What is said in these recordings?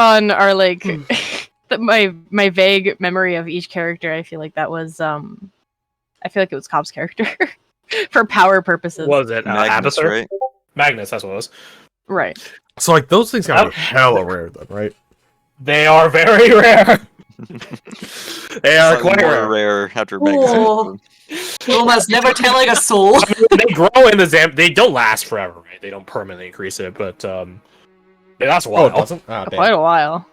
on are like my vague memory of each character. I feel like that was I feel like it was Cobb's character for power purposes. What was it? Magnus, Abathur? right? Magnus, that's what it was. Right. So like those things gotta be hella rare then, right? They are very rare. They are Slightly quite more rare. rare after Magnus. Oh. Almost never telling a soul. They grow in the Zam. They don't last forever, right? They don't permanently increase it, but it lasts a Oh, while. it doesn't? Ah, damn. Quite a while.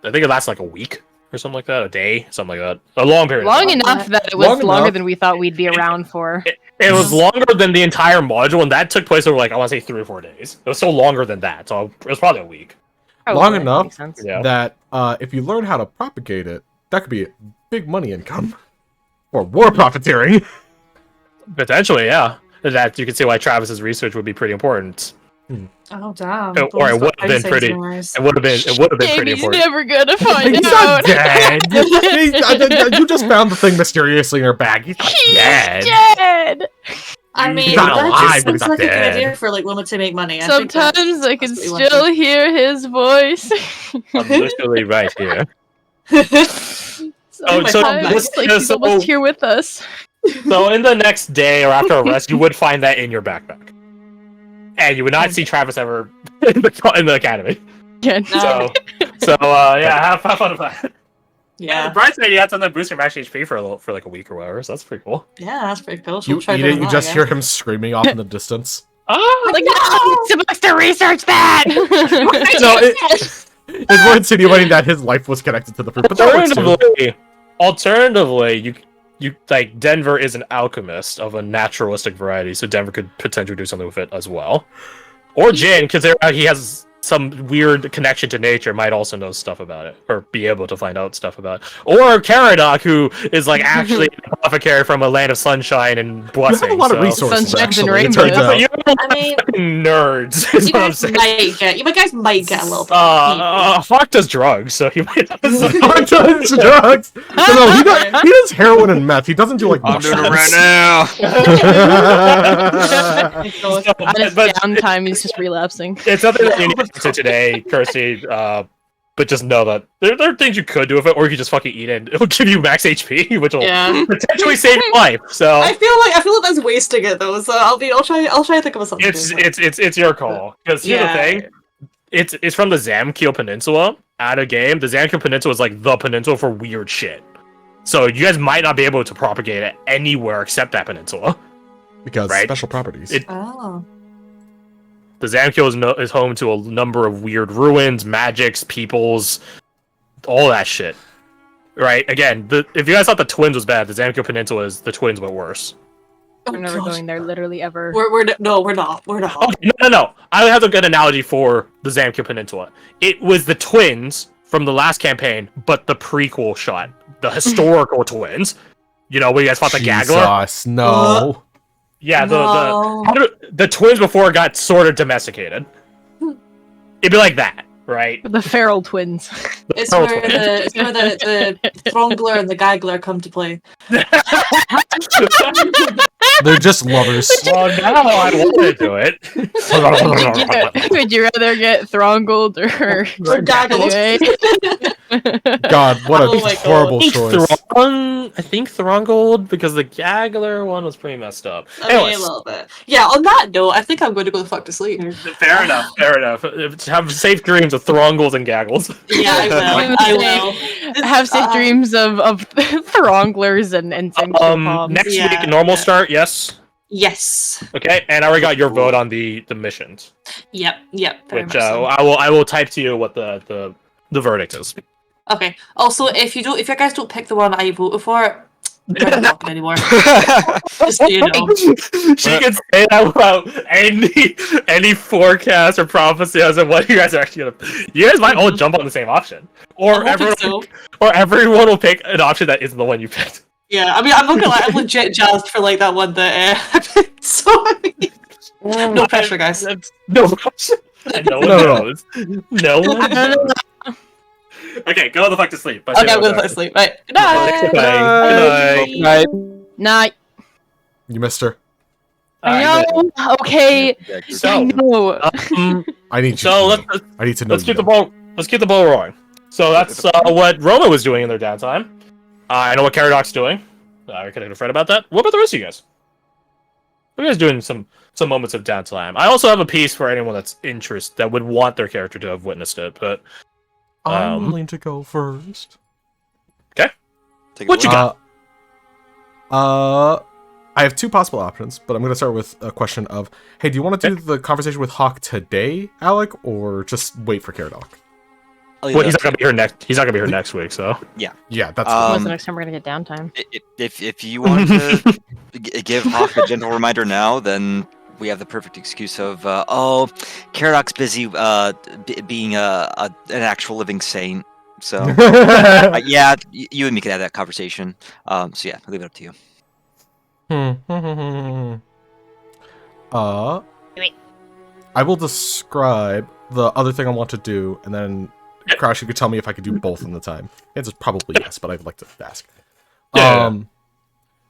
I think it lasts like a week or something like that, a day, something like that. A long period. Long of time. enough that it was Long longer enough. than we thought we'd be around for. It was longer than the entire module, and that took place over like I want to say 3 or 4 days. It was still longer than that, so it was probably a week. Long that enough makes sense. Yeah. that if you learn how to propagate it, that could be big money income. Or war profiteering. Potentially, yeah. That you can see why Travis's research would be pretty important. Oh damn. Or it would have been pretty. It would have been. It would have been pretty Jamie's important. never gonna find He's out. not dead. You just found the thing mysteriously in her bag. He's not He's dead. dead. I mean, He's not that alive, just but he's seems not like a good dead. idea for like women to make money. I think that- Sometimes I can that's what we still want hear his voice. I'm literally right here. Oh, so Sometimes this- it's like he's so- almost here with us. So in the next day or after a rest, you would find that in your backpack, and you would not see Travis ever in the academy. Again. No. So yeah, have fun with that. Yeah, Brian said you had something to boost your max HP for like a week or whatever, so that's pretty cool. yeah, that's pretty cool. You She'll try eat doing it, you that, just yeah. hear him screaming off in the distance. Oh, Like, no, I'm supposed to research that. So we're insinuating that his life was connected to the fruit, but that works too. Alternatively, you like Denver is an alchemist of a naturalistic variety, so Denver could potentially do something with it as well. Or Jin, because he has some weird connection to nature, might also know stuff about it, or be able to find out stuff about it. Or Caradoc, who is like actually an apothecary from a land of sunshine and You blessing. have a lot of so- resources, Sunshines and actually, it turns rainbows. out. You're I mean, fucking nerds. Is you what I'm guys saying. might get a little bit. Fuck does drugs, so he might. He does drugs. No, he does heroin and meth. He doesn't do like I'm doing it mushrooms. right now. On his But- downtime, he's just relapsing. It's something that you need to today, Kirsty. But just know that there are things you could do with it, or you could just fucking eat it. And it'll give you max HP, which will Yeah. potentially save your life. So I feel like that's wasting it though. So I'll try to think of something. it's your call. Because here's the thing, it's from the Zamkil Peninsula. At a game, the Zamkil Peninsula is like the peninsula for weird shit. So you guys might not be able to propagate it anywhere except that peninsula. Because Right. special properties. Oh. The Zamkil is home to a number of weird ruins, magics, peoples, all that shit. Right? Again, if you guys thought the Twins was bad, the Zamkil Peninsula is the Twins but worse. We're never going there, literally ever. We're not. Okay, no. I have a good analogy for the Zamkil Peninsula. It was the Twins from the last campaign, but the prequel shot. The historical Twins. You know, where you guys fought the Gaggler? Jesus, no. Yeah, No. the Twins before it got sort of domesticated. It'd be like that, right? The feral twins. It's feral where twins. the Throngler and the Gaggler come to play. They're just lovers. Well, now I want to do it. Would you rather get Throngold or Gaggled. God, what a Oh my God. horrible choice. I think Throngold, because the Gaggler one was pretty messed up. I mean, a Anyways, little bit. Yeah, on that note, I think I'm going to go the fuck to sleep. fair enough. Have safe dreams of Throngolds and Gaggles. Yeah, I will. Have safe dreams of Thronglers and Zemkil Next Yeah. week, normal start, yes. Yes. Okay, and I already got your vote on the missions, Yep. Very which much so. I will type to you what the verdict is. Okay. Also, if you guys don't pick the one I voted for, we're not talking anymore. Just so you know. She can say that about any forecast or prophecy as to what you guys are actually gonna. You guys might all jump on the same option, or I'm hoping everyone, so. or everyone will pick an option that isn't the one you picked. Yeah, I mean, I'm not gonna lie, I'm legit jazzed for like that one that I picked. So I mean, no pressure, guys. No pressure. No one knows. No one knows. Okay, go the fuck to sleep. Okay, I'm gonna sleep. Right. Good night. Good night. Good night. Night. You missed her. I know. Okay. So, I know. I need you. so to know. I need to know. let's you get the know. ball. let's keep the ball rolling. So that's what Roma was doing in their downtime. I know what Caradoc's doing. I connected a friend about that. What about the rest of you guys? What are you guys doing some moments of downtime? I also have a piece for anyone that's interested, that would want their character to have witnessed it, but... I'm willing to go first. Okay. What you got? I have two possible options, but I'm going to start with a question of, hey, do you want to do the conversation with Hawk today, Alec, or just wait for Caradoc? Well, he's not going to be here next. He's not going to be here next week, so yeah, that's when's the next time we're going to get downtime? If you want to give Hawk a gentle reminder now, then we have the perfect excuse of Caradoc's busy being an actual living saint. So yeah, you and me could have that conversation. So yeah, I'll leave it up to you. I will describe the other thing I want to do, and then Crash, you could tell me if I could do both in the time. The answer's probably yes, but I'd like to ask.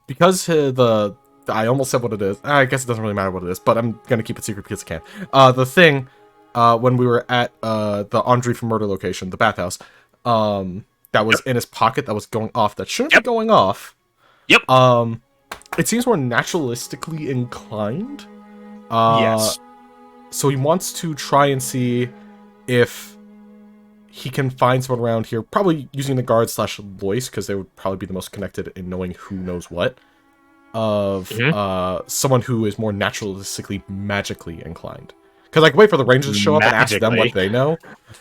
Because I almost said what it is. I guess it doesn't really matter what it is, but I'm gonna keep it secret because I can. The thing, when we were at the Andre for murder location, the bathhouse, that was in his pocket, that was going off, that shouldn't be going off. It seems more naturalistically inclined. yes. So he wants to try and see if he can find someone around here, probably using the guard / voice, because they would probably be the most connected in knowing who knows what, of someone who is more naturalistically magically inclined. Because I can wait for the rangers to show up and ask them what they know,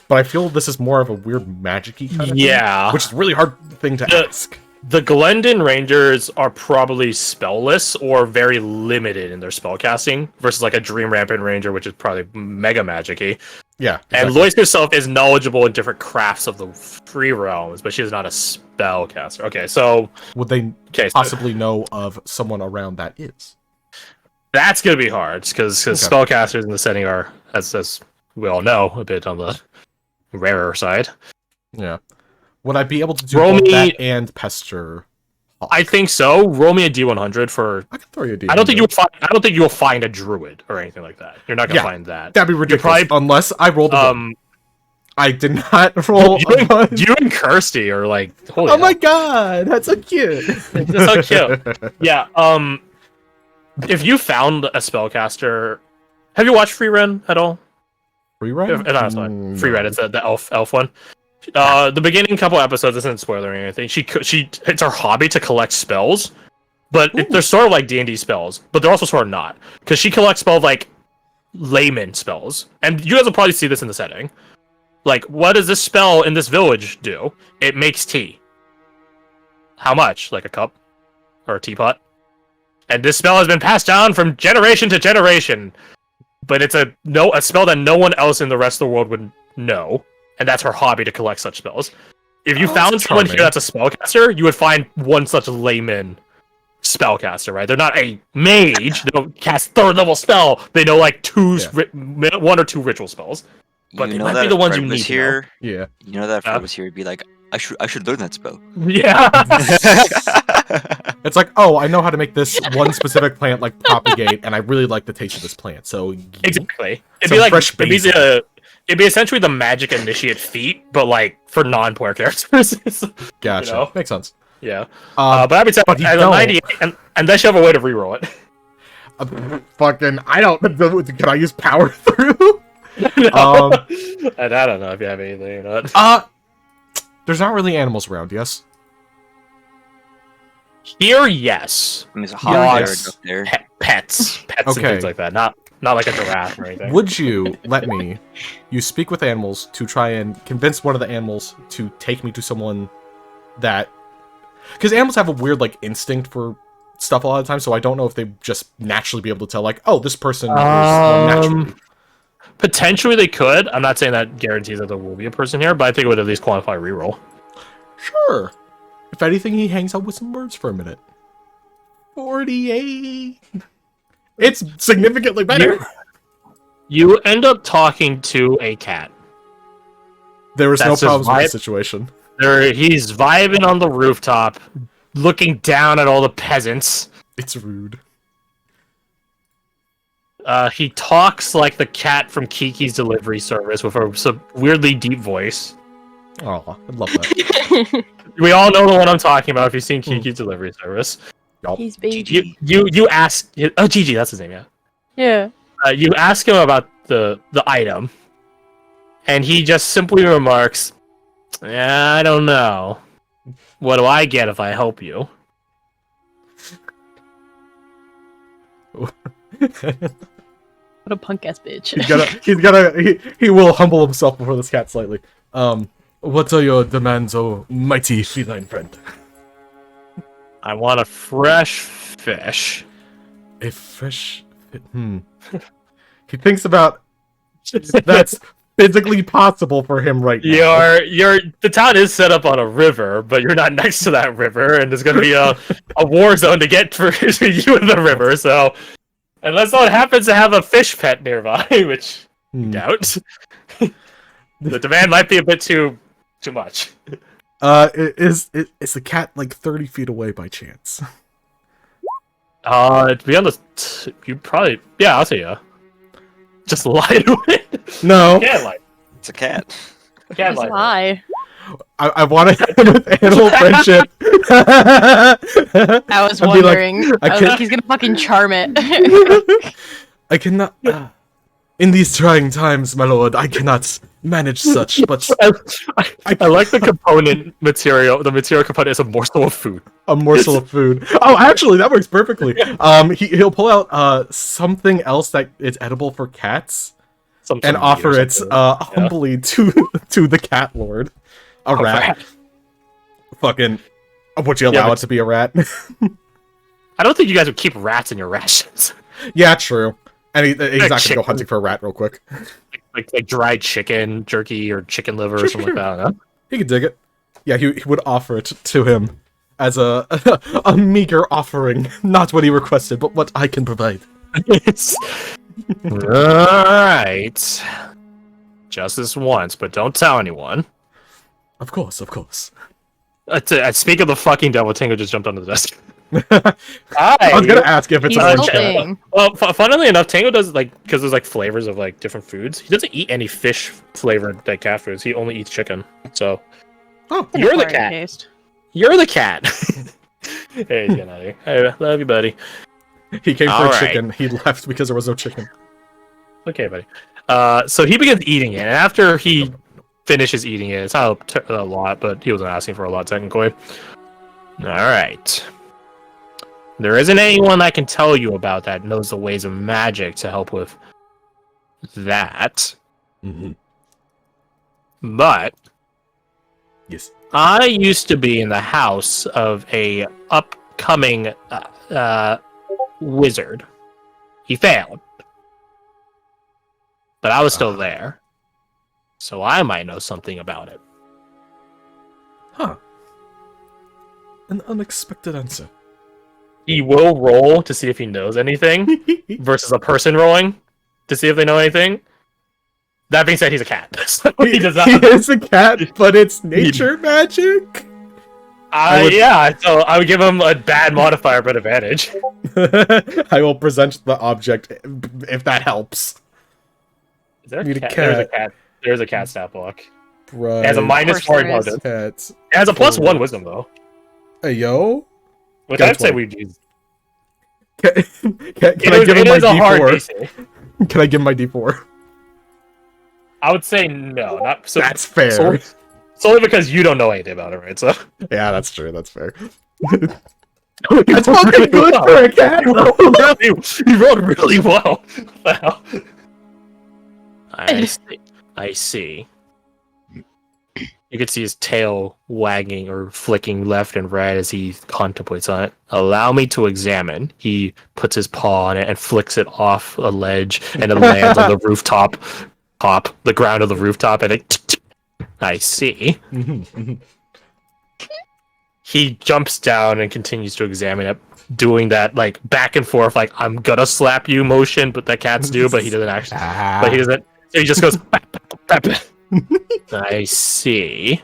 but I feel this is more of a weird magic-y kind of thing, which is a really hard thing to ask. The Glendon Rangers are probably spellless or very limited in their spellcasting versus like a Dream Rampant Ranger, which is probably mega magic-y. Yeah. Exactly. And Lois herself is knowledgeable in different crafts of the free realms, but she is not a spellcaster. Okay, so... Would they possibly know of someone around that is? That's going to be hard, because spellcasters in the setting are, as we all know, a bit on the rarer side. Yeah. Would I be able to do both that and pester Hawk? I think so. Roll me a D100 for... I can throw you a D100. I don't think you will find a druid or anything like that. You're not going to find that. That'd be ridiculous. Unless I rolled a I did not roll you and Kirsty are like... Oh my god! That's so cute! That's so cute. Yeah, if you found a spellcaster... Have you watched Free Ren at all? Free Ren? No. Free Ren, it's the elf one. The beginning couple episodes isn't spoiling anything. It's her hobby to collect spells, but they're sort of like D&D spells, but they're also sort of not, because she collects spells like layman spells, and you guys will probably see this in the setting. Like, what does this spell in this village do? It makes tea. How much? Like a cup or a teapot? And this spell has been passed down from generation to generation, but it's a spell that no one else in the rest of the world would know. And that's her hobby, to collect such spells. If you found someone here that's a spellcaster, you would find one such layman spellcaster, right? They're not a mage. They don't cast 3rd level spell. They know like 1 or 2 ritual spells. But they might be the ones you need here. Yeah. You know that if Fred was here, he'd be like, I should learn that spell. Yeah. It's like, oh, I know how to make this one specific plant like propagate, and I really like the taste of this plant. So exactly. It'd be like fresh it'd be essentially the magic initiate feat, but like for non-player characters. Gotcha. You know? Makes sense. Yeah. But I would say at a 98, unless you have a way to reroll it. I don't. Can I use power through? No. I don't know if you have anything or not. There's not really animals around, yes? Here, yes. There's a hot up there. Pets and things like that. Not like a giraffe or anything. Would you let you speak with animals to try and convince one of the animals to take me to someone that... Because animals have a weird, like, instinct for stuff a lot of times, so I don't know if they just naturally be able to tell, like, oh, this person is naturally... Potentially they could. I'm not saying that guarantees that there will be a person here, but I think it would at least quantify reroll. Sure. If anything, he hangs out with some birds for a minute. 48. It's significantly better. You end up talking to a cat. There was no problems with the situation. He's vibing on the rooftop, looking down at all the peasants. It's rude. He talks like the cat from Kiki's Delivery Service with a weirdly deep voice. Oh, I love that. We all know the one I'm talking about if you've seen Kiki's Delivery Service. He's baby. You ask. Oh, Gigi, that's his name. Yeah. Yeah. You ask him about the item, and he just simply remarks, "Yeah, I don't know. What do I get if I help you?" What a punk ass bitch. He will humble himself before this cat slightly. What are your demands, oh mighty feline friend? I want a fresh fish. A fresh... He thinks about... That's physically possible for him right now. The town is set up on a river, but you're not next to that river, and there's gonna be a war zone to get for you in the river, so... Unless someone happens to have a fish pet nearby, which I doubt. The demand might be a bit too much. Is the cat like 30 feet away by chance? To be honest, you probably... Yeah, I'll say yeah. Just lie to it. No. Can't lie. It's a cat. Can't Just lie. lie. I want to end with animal friendship. I was wondering. I was like, he's gonna fucking charm it. I cannot... in these trying times, my lord, I cannot manage such, but... I like the component material. The material component is a morsel of food. A morsel of food. Oh, actually, that works perfectly. He'll pull out something else that is edible for cats, and offer it humbly to the cat lord. A rat. Fucking... Would you allow it to be a rat? I don't think you guys would keep rats in your rations. Yeah, true. And he's not gonna go hunting for a rat real quick. Like dried chicken, jerky, or chicken liver, or something like that. Huh? He could dig it. Yeah, he would offer it to him as a meager offering. Not what he requested, but what I can provide. Right. Just this once, but don't tell anyone. Of course. Speak of the fucking devil, Tango just jumped onto the desk. I was gonna ask if it's orange cat. Well, funnily enough, Tango does because there's flavors of different foods. He doesn't eat any fish flavored cat foods. He only eats chicken. So, you're the cat. Taste. You're the cat. Hey, he's getting out of here. Hey, love you, buddy. He came for chicken. He left because there was no chicken. Okay, buddy. So he begins eating it, and after he finishes eating it, it's not a lot, but he wasn't asking for a lot technically. All right. There isn't anyone that can tell you about that knows the ways of magic to help with that. Mm-hmm. But yes, I used to be in the house of a upcoming wizard. He failed, but I was still there, so I might know something about it. Huh? An unexpected answer. He will roll to see if he knows anything, versus a person rolling to see if they know anything. That being said, he's a cat. So he does not. He is a cat, but it's nature magic. Yeah, so I would give him a bad modifier, but advantage. I will present the object if that helps. Is there a cat? There's a cat stat block. Right. It has a -4 intelligence. It has a +1 wisdom though. Hey yo. Which I'd say we'd use. Can I give him my D4? Can I give him my D4? I would say no. Not so. That's fair. Solely because you don't know anything about it, right? So. Yeah, that's true. That's fair. That's fucking good for a cat. You rolled really well. Wow. I see. You can see his tail wagging or flicking left and right as he contemplates on it. Allow me to examine. He puts his paw on it and flicks it off a ledge, and it lands on the rooftop, the ground of the rooftop, and it. I see. He jumps down and continues to examine it, doing that back and forth, I'm gonna slap you motion, but that cats do, but he doesn't actually. But he doesn't. So he just goes. I see.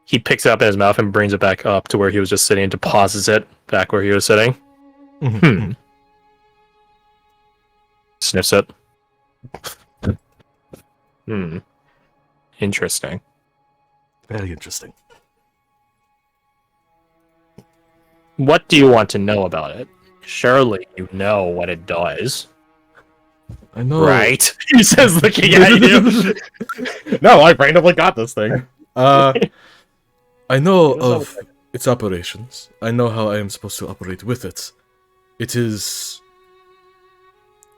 He picks it up in his mouth and brings it back up to where he was just sitting and deposits it back where he was sitting. Hmm. Sniffs it. Hmm. Interesting. Very interesting. What do you want to know about it? Surely you know what it does, I know. right? He says, looking at you. No, I randomly got this thing. I know He doesn't know of its operations. I know how I am supposed to operate with it. It is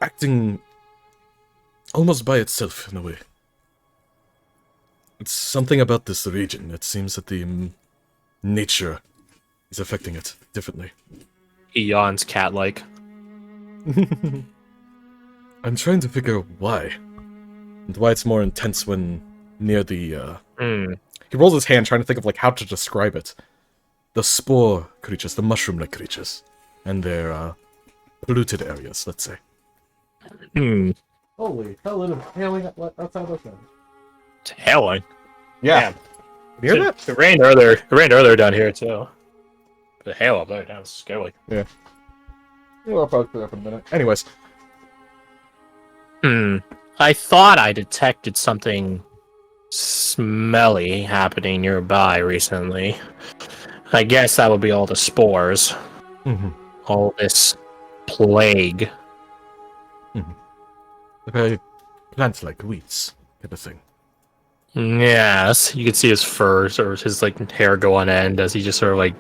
acting almost by itself in a way. It's something about this region. It seems that the nature is affecting it differently. He yawns cat-like. I'm trying to figure out why. And why it's more intense when near the, Hmm. He rolls his hand trying to think of, like, how to describe it. The spore creatures, the mushroom-like creatures. And their, polluted areas, let's say. Hmm. Holy hell, it is hailing outside of them. It's hailing. Yeah. Damn. You hear that? It rained earlier. It rained earlier down here too. The hail up there, that's scary. Yeah, I'll probably clear up in a minute. Anyways. I thought I detected something smelly happening nearby recently. I guess that would be all the spores. Mm-hmm. All this plague. Very plant-like weeds, kind of thing. Yes, you can see his fur or his like hair go on end as he just sort of like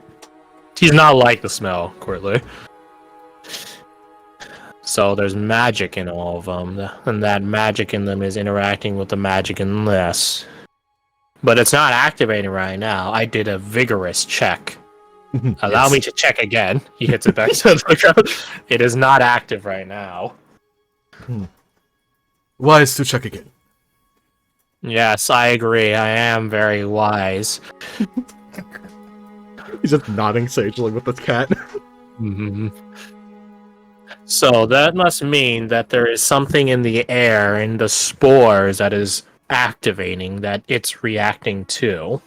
he's not like the smell, Courtly. So there's magic in all of them, and that magic in them is interacting with the magic in this. But it's not activating right now. I did a vigorous check. Allow me to check again. He hits it back to the ground. It is not active right now. Wise to check again. Yes, I agree. I am very wise. He's just nodding sagely with this cat. Mm-hmm. So that must mean that there is something in the air, in the spores, that is activating, that it's reacting to.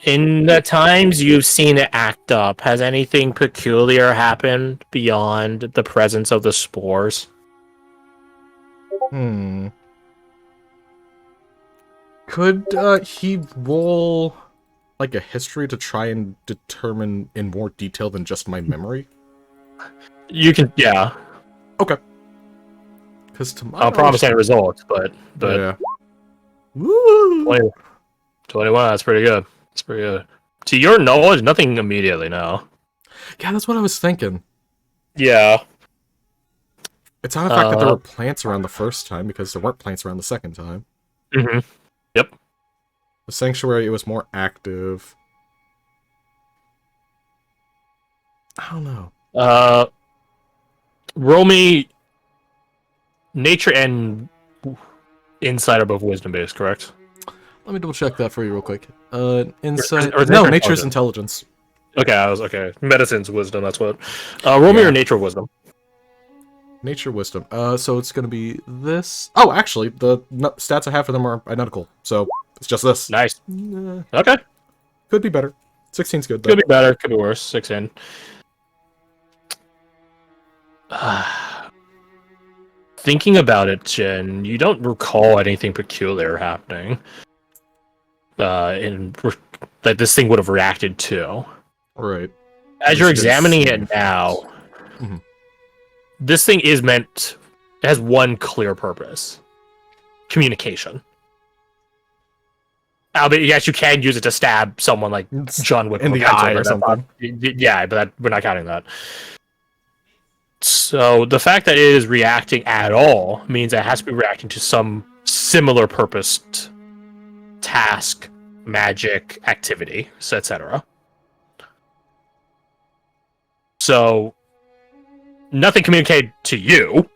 In the times you've seen it act up, has anything peculiar happened beyond the presence of the spores? Could he roll like a history to try and determine in more detail than just my memory? You can, yeah. Okay. Because to my I'll promise any results, but yeah. Woo! 21, that's pretty good. That's pretty good. To your knowledge, nothing immediately, no. Yeah, that's what I was thinking. Yeah. It's not the fact that there were plants around the first time, because there weren't plants around the second time. Mm-hmm. Yep. The sanctuary, it was more active. I don't know. Roll me nature and insight are both wisdom based, correct? Let me double check that for you real quick. Insight. or No, nature nature's intelligence. Okay, I was okay. Medicine's wisdom, that's what. Roll me your nature wisdom. Nature wisdom. So it's gonna be this. Oh, actually, the stats I have for them are identical. So it's just this. Nice. Okay. Could be better. 16's good though. Could be better, could be worse. 6 in. Thinking about it, Jen, you don't recall anything peculiar happening. That this thing would have reacted to. Right. As you're examining it now, this thing is meant. It has one clear purpose: communication. Yes, you can use it to stab someone like John Wick in the eye or something. Yeah, but we're not counting that. So the fact that it is reacting at all means it has to be reacting to some similar purposed task, magic, activity, etc. So nothing communicated to you,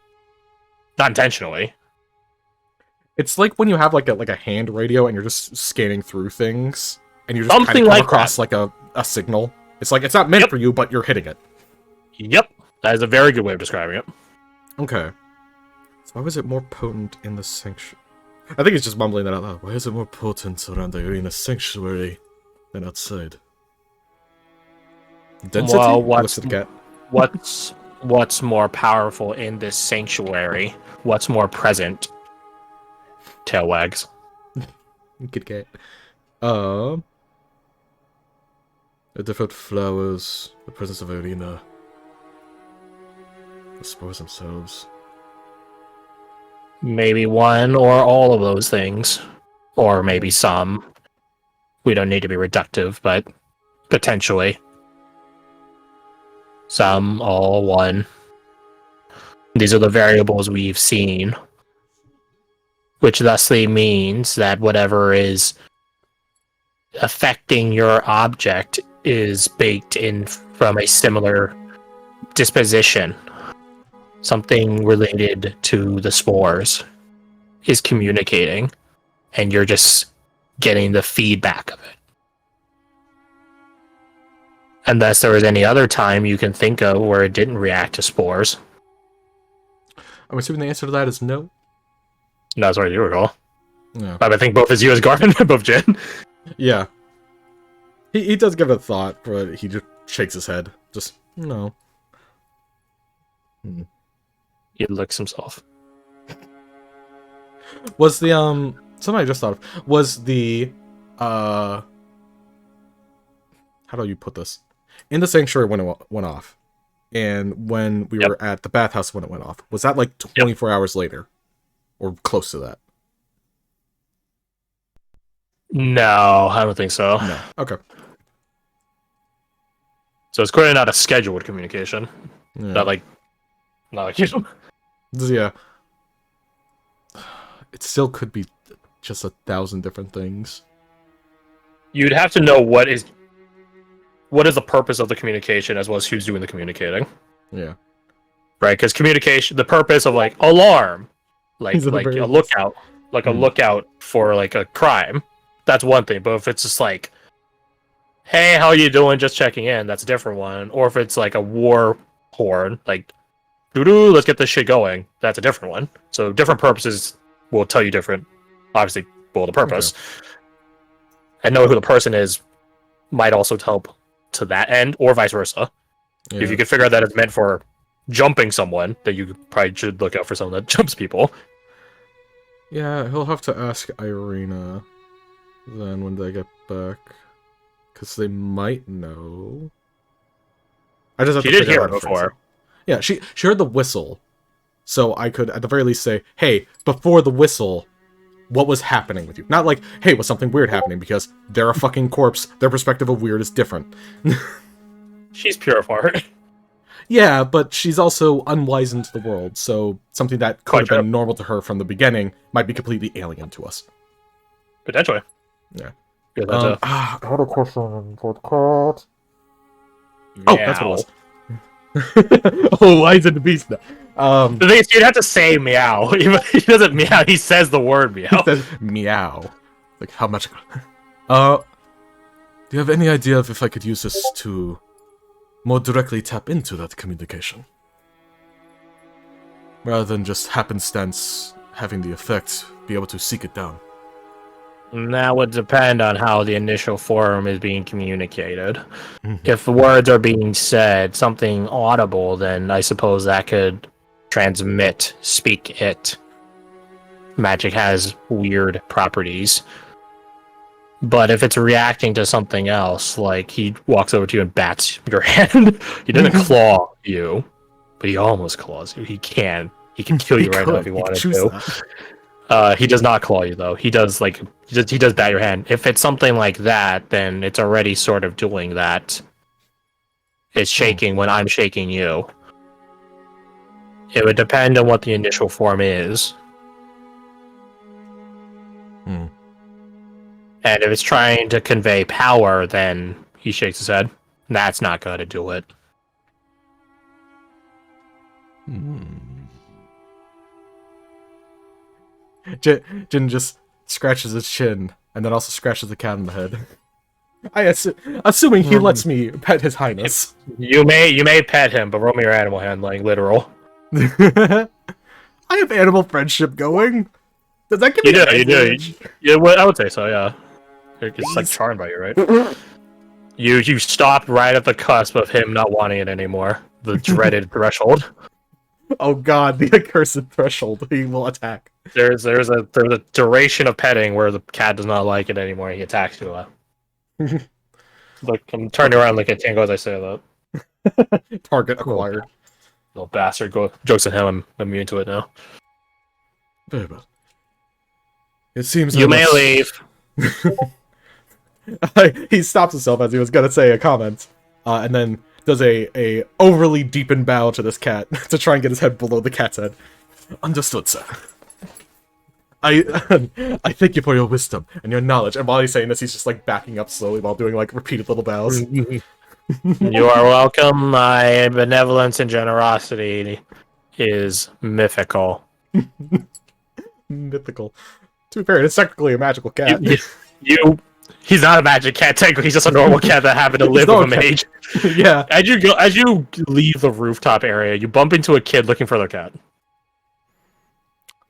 not intentionally. It's like when you have like a hand radio and you're just scanning through things and you just Something kind of come like across that. like a signal. It's like it's not meant for you, but you're hitting it. Yep, that is a very good way of describing it. Okay. So why was it more potent in the sanctuary? I think he's just mumbling that out loud. Why is it more potent around the arena sanctuary than outside? Density? Well, Looks at the cat. what's more powerful in this sanctuary? What's more present? Tail wags. Good cat. The different flowers, the presence of arena, the spores themselves. Maybe one or all of those things. Or maybe some. We don't need to be reductive, but potentially. Some, all, one. These are the variables we've seen. Which thusly means that whatever is affecting your object is baked in from a similar disposition. Something related to the spores is communicating, and you're just getting the feedback of it. Unless there was any other time you can think of where it didn't react to spores. I'm assuming the answer to that is no. No, that's what you recall. Yeah. I think both as you as Garth and both Jen. Yeah. He does give it a thought, but he just shakes his head. Just, no. He licks himself. Was the, something I just thought of, was the, how do you put this? In the sanctuary when it went off, and when we were at the bathhouse when it went off, was that like 24 hours later? Or close to that? No, I don't think so. No. Okay. So it's clearly not a scheduled communication. Yeah. Not like you. Yeah. It still could be just 1,000 different things. You'd have to know what is the purpose of the communication as well as who's doing the communicating. Yeah. Right? Because communication, the purpose of like alarm, like These are the a variables. lookout, like a lookout for like a crime, that's one thing. But if it's just like, hey, how you doing? Just checking in, that's a different one. Or if it's like a war horn, like, doo-doo, let's get this shit going, that's a different one. So different purposes will tell you different, obviously, well, the purpose. Okay. And knowing who the person is might also help to that end, or vice versa. Yeah. If you could figure out that it's meant for jumping someone, then you probably should look out for someone that jumps people. Yeah, he'll have to ask Irina then when they get back. Because they might know. I just have she to did hear it before. Yeah, she heard the whistle. So I could, at the very least, say, hey, before the whistle, what was happening with you? Not like, hey, was something weird happening? Because they're a fucking corpse. Their perspective of weird is different. She's pure of heart. Yeah, but she's also unwise into the world, so something that could have been normal to her from the beginning might be completely alien to us. Potentially. Yeah. I had a question for the card. Oh, that's what it was. Oh, why is it the beast now? The thing is, you'd have to say meow. He doesn't meow, he says the word meow. He says meow. Like, how much? Do you have any idea of if I could use this to more directly tap into that communication? Rather than just happenstance having the effect, be able to seek it down. That would depend on how the initial form is being communicated. Mm-hmm. If words are being said, something audible, then I suppose that could transmit, speak it. Magic has weird properties. But if it's reacting to something else, like he walks over to you and bats your hand, he doesn't claw you, but he almost claws you. He can kill you right now if he wanted to. He does not claw you though. He does he does bat your hand. If it's something like that, then it's already sort of doing that. It's shaking when I'm shaking you. It would depend on what the initial form is. And if it's trying to convey power, then he shakes his head. That's not going to do it. Jin just scratches his chin, and then also scratches the cat on the head. Assuming he lets me pet his highness. You may pet him, but roll me your animal handling, literal. I have animal friendship going. Does that give me You do. Yeah, well, I would say so, yeah. It's like charmed by you, right? You stopped right at the cusp of him not wanting it anymore. The dreaded threshold. Oh god, the accursed threshold. He will attack. There's a duration of petting where the cat does not like it anymore. He attacks you. Look, I'm turning around like I can't go as I say that. Target acquired. Little bastard jokes at him. I'm immune to it now. Very well. It seems You may leave. He stops himself as he was gonna say a comment, and then does a overly deepened bow to this cat to try and get his head below the cat's head. Understood, sir. I thank you for your wisdom and your knowledge. And while he's saying this, he's just like backing up slowly while doing like repeated little bows. You are welcome. My benevolence and generosity is mythical. Mythical. To be fair, it's technically a magical cat. He's not a magic cat. Technically, he's just a normal cat that happened to live with a mage. Yeah. As you leave the rooftop area, you bump into a kid looking for their cat.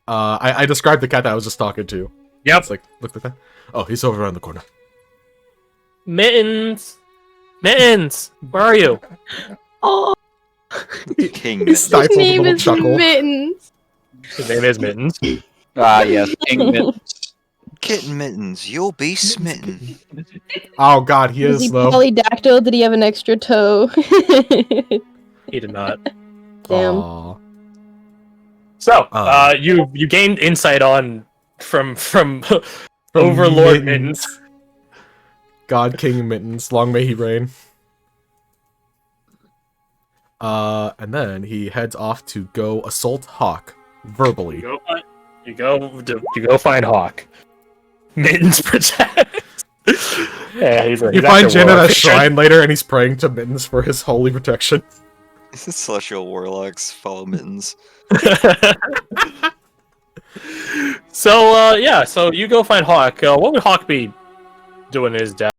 I described the cat that I was just talking to. Yep. It's like, look at that. Oh, he's over around the corner. Mittens! Mittens! Where are you? Oh, King. He stifles his a name little is chuckle. Mittens. His name is Mittens. Ah, yes, King Mittens. Kitten Mittens, you'll be smitten. Oh god, he Was is he though. polydactyl? Did he have an extra toe? He did not. Damn. Aw. So, Uh. you gained insight on from Overlord Mittens. God King Mittens, long may he reign. And then he heads off to go assault Hawk verbally. You go find Hawk. Mittens protect. Yeah, he's You find Jin at a shrine later, and he's praying to Mittens for his holy protection. Celestial warlocks follow Mittens. So, yeah, so you go find Hawk. What would Hawk be doing in his death?